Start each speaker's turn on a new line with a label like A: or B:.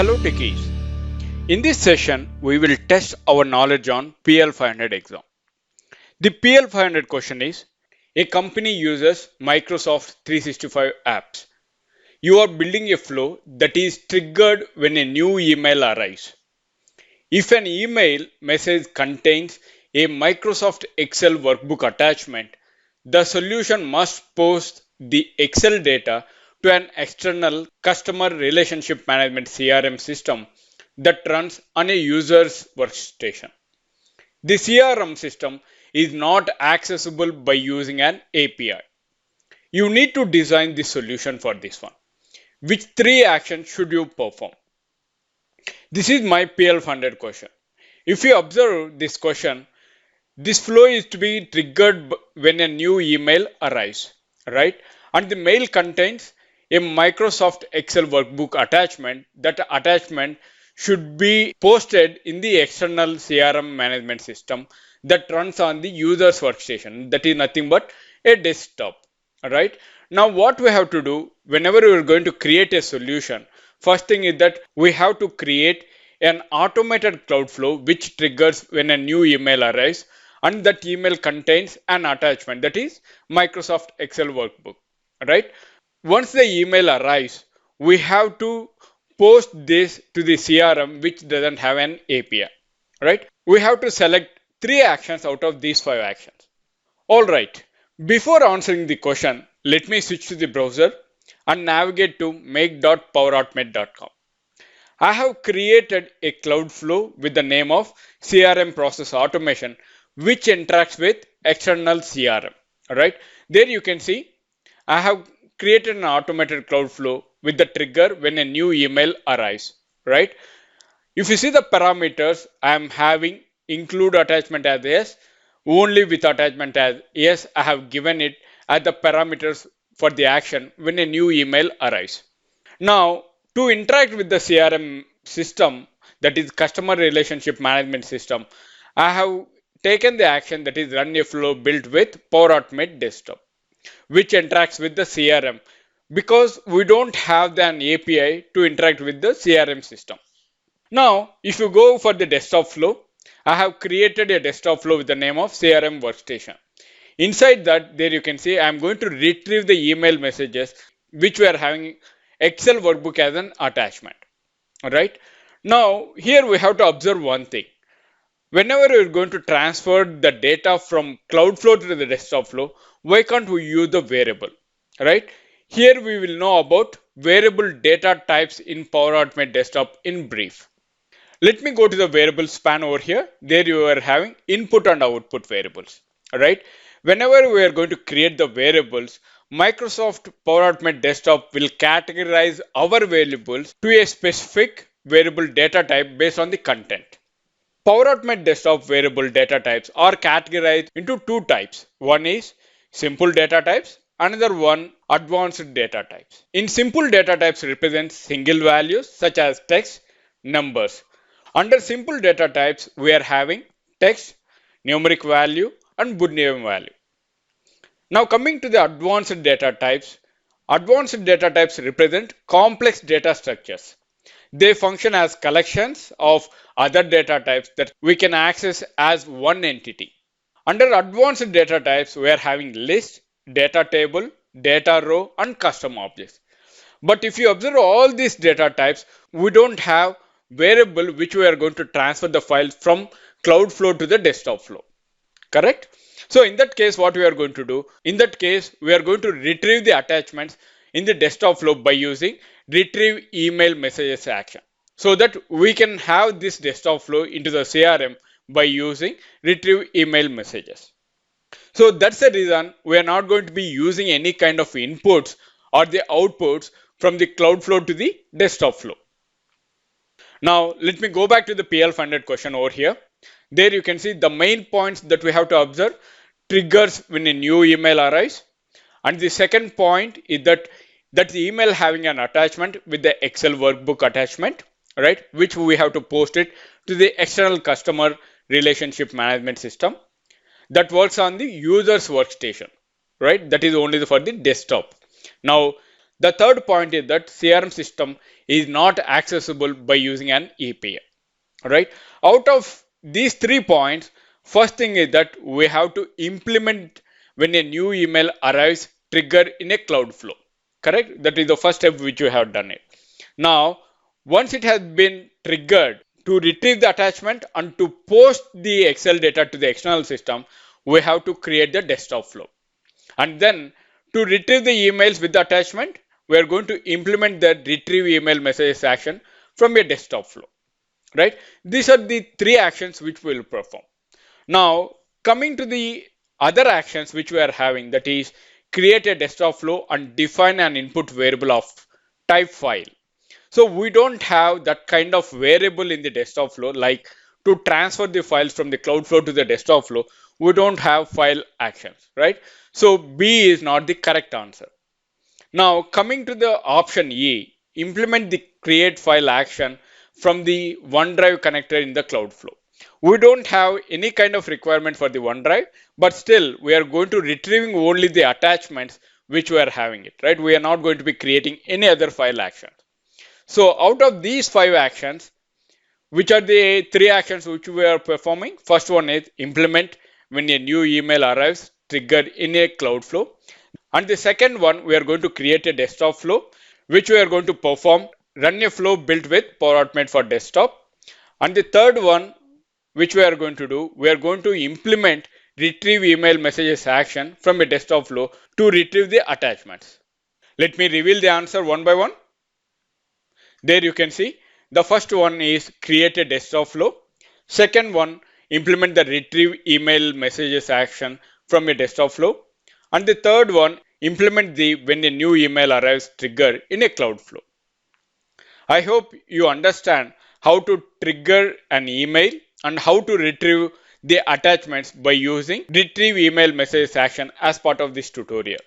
A: Hello techies. In this session, we will test our knowledge on PL500 exam. The PL500 question is, a company uses Microsoft 365 apps. You are building a flow that is triggered when a new email arrives. If an email message contains a Microsoft Excel workbook attachment, the solution must post the Excel data to an external customer relationship management CRM system that runs on a user's workstation. The CRM system is not accessible by using an API. You need to design the solution for this one. Which three actions should you perform? This is my PL500 question. If you observe this question, this flow is to be triggered when a new email arrives, right? And the mail contains a Microsoft Excel workbook attachment. That attachment should be posted in the external CRM management system that runs on the user's workstation. That is nothing but a desktop, right? Now what we have to do whenever we are going to create a solution, first thing is that we have to create an automated cloud flow which triggers when a new email arrives, and that email contains an attachment, that is Microsoft Excel workbook, right? Once the email arrives, we have to post this to the CRM which doesn't have an API, right? We have to select three actions out of these five actions. All right, before answering the question, let me switch to the browser and navigate to make.powerautomate.com. I have created a cloud flow with the name of CRM process automation which interacts with external CRM. Right? There you can see I have created an automated cloud flow with the trigger when a new email arrives. Right? If you see the parameters, I am having include attachment as yes, only with attachment as yes. I have given it as the parameters for the action when a new email arrives. Now, to interact with the CRM system, that is customer relationship management system, I have taken the action that is run a flow built with Power Automate desktop, which interacts with the CRM because we don't have an API to interact with the CRM system. Now, if you go for the desktop flow, I have created a desktop flow with the name of CRM workstation. Inside that, there you can see I am going to retrieve the email messages which we are having Excel workbook as an attachment. Alright. Now, here we have to observe one thing. Whenever we are going to transfer the data from cloud flow to the desktop flow, why can't we use the variable? Right? Here we will know about variable data types in Power Automate desktop in brief. Let me go to the variable span over here. There you are having input and output variables. Alright. Whenever we are going to create the variables, Microsoft Power Automate desktop will categorize our variables to a specific variable data type based on the content. Power Automate desktop variable data types are categorized into two types. One is simple data types, another one advanced data types. In simple data types represent single values such as text, numbers. Under simple data types, we are having text, numeric value, and Boolean value. Now coming to the advanced data types represent complex data structures. They function as collections of other data types that we can access as one entity. Under advanced data types, we are having list, data table, data row, and custom objects. But if you observe all these data types, we don't have variable which we are going to transfer the files from cloud flow to the desktop flow. Correct? So in that case, what we are going to do? In that case, we are going to retrieve the attachments in the desktop flow by using retrieve email messages action, so that we can have this desktop flow into the CRM by using retrieve email messages. So that's the reason we are not going to be using any kind of inputs or the outputs from the cloud flow to the desktop flow. Now let me go back to the PL500 question over here. There you can see the main points that we have to observe: triggers when a new email arrives, and the second point is that the email having an attachment with the Excel workbook attachment, right, which we have to post it to the external customer relationship management system that works on the user's workstation, right? That is only for the desktop. Now The third point is that CRM system is not accessible by using an API. Right? Out of these 3 points, first thing is that we have to implement when a new email arrives trigger in a cloud flow. Correct? That is the first step which we have done it. Now, once it has been triggered to retrieve the attachment and to post the Excel data to the external system, we have to create the desktop flow. And then to retrieve the emails with the attachment, we are going to implement the retrieve email messages action from a desktop flow. Right? These are the 3 actions which we will perform. Now, coming to the other actions which we are having, that is create a desktop flow and define an input variable of type file. So we don't have that kind of variable in the desktop flow, like to transfer the files from the cloud flow to the desktop flow. We don't have file actions, right? So B is not the correct answer. Now coming to the option E, implement the create file action from the OneDrive connector in the cloud flow. We don't have any kind of requirement for the OneDrive, but still we are going to retrieving only the attachments which we are having it, right? We are not going to be creating any other file actions. So out of these 5 actions, which are the 3 actions which we are performing? First one is implement when a new email arrives triggered in a cloud flow. And the second one, we are going to create a desktop flow, which we are going to perform run a flow built with Power Automate for desktop. And the third one, which we are going to do, we are going to implement retrieve email messages action from a desktop flow to retrieve the attachments. Let me reveal the answer one by one. There you can see the first one is create a desktop flow. Second one, implement the retrieve email messages action from a desktop flow. And the third one, implement the when a new email arrives trigger in a cloud flow. I hope you understand how to trigger an email and how to retrieve the attachments by using retrieve email messages action as part of this tutorial.